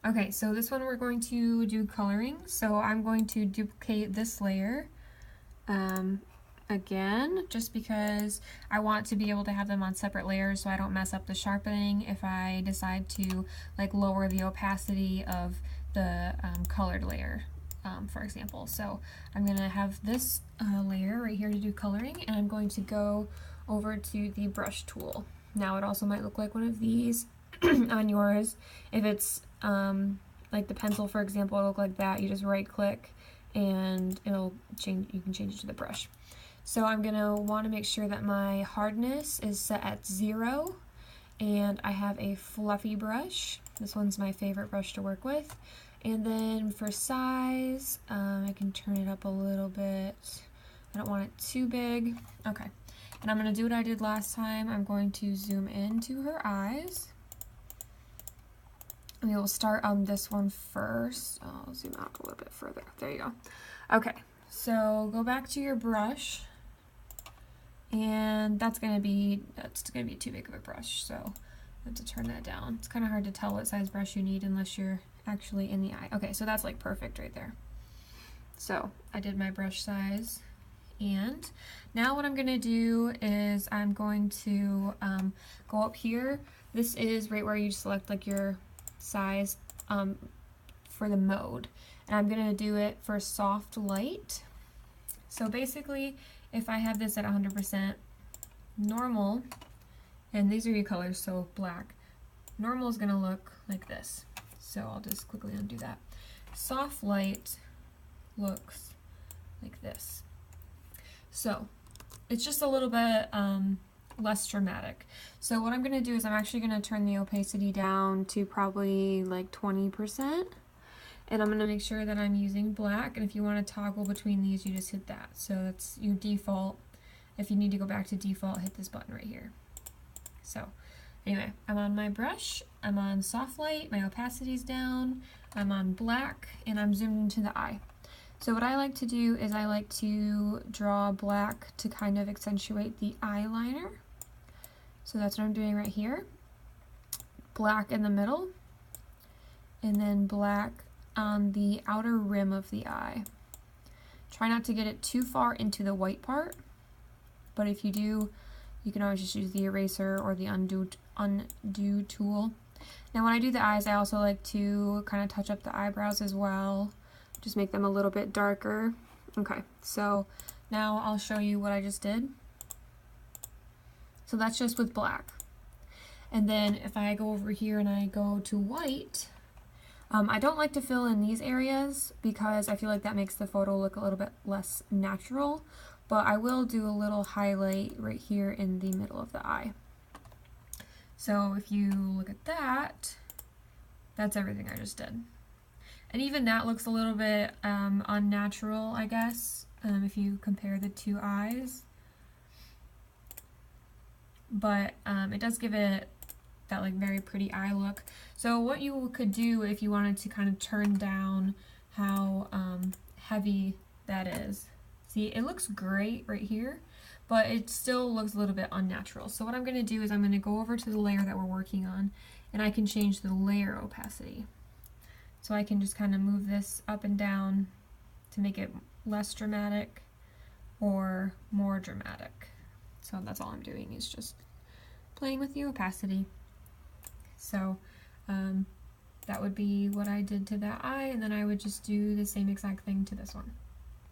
Okay, so this one we're going to do coloring. So I'm going to duplicate this layer again, just because I want to be able to have them on separate layers so I don't mess up the sharpening if I decide to like lower the opacity of the colored layer, for example. So I'm going to have this layer right here to do coloring, and I'm going to go over to the brush tool. Now it also might look like one of these on yours. If it's like the pencil, for example, it'll look like that. You just right click and it'll change, you can change it to the brush. So I'm gonna want to make sure that my hardness is set at 0, and I have a fluffy brush. This one's my favorite brush to work with. And then for size, I can turn it up a little bit. I don't want it too big. Okay, and I'm gonna do what I did last time. I'm going to zoom into her eyes. We will start on this one first. I'll zoom out a little bit further. There you go. Okay, so go back to your brush, and that's gonna be too big of a brush, so I have to turn that down. It's kind of hard to tell what size brush you need unless you're actually in the eye. Okay, so that's like perfect right there. So I did my brush size, and now what I'm gonna do is I'm going to go up here. This is right where you select like your size for the mode, and I'm gonna do it for soft light. So basically, if I have this at 100% normal, and these are your colors, so black, normal is gonna look like this. So I'll just quickly undo that. Soft light looks like this. So it's just a little bit less dramatic. So what I'm going to do is I'm actually going to turn the opacity down to probably like 20%, and I'm going to make sure that I'm using black, and if you want to toggle between these, you just hit that. So that's your default. If you need to go back to default, hit this button right here. So anyway, I'm on my brush, I'm on soft light, my opacity's down, I'm on black, and I'm zoomed into the eye. So what I like to do is I like to draw black to kind of accentuate the eyeliner. So that's what I'm doing right here. Black in the middle, and then black on the outer rim of the eye. Try not to get it too far into the white part, but if you do, you can always just use the eraser or the undo tool. Now when I do the eyes, I also like to kind of touch up the eyebrows as well, just make them a little bit darker. Okay, so now I'll show you what I just did. So that's just with black. And then if I go over here and I go to white, I don't like to fill in these areas because I feel like that makes the photo look a little bit less natural, but I will do a little highlight right here in the middle of the eye. So if you look at that, that's everything I just did. And even that looks a little bit unnatural, I guess, if you compare the two eyes. But it does give it that like very pretty eye look. So what you could do if you wanted to kind of turn down how heavy that is. See, it looks great right here, but it still looks a little bit unnatural. So what I'm going to do is I'm going to go over to the layer that we're working on, and I can change the layer opacity. So I can just kind of move this up and down to make it less dramatic or more dramatic. So that's all I'm doing, is just playing with the opacity. So that would be what I did to that eye, and then I would just do the same exact thing to this one.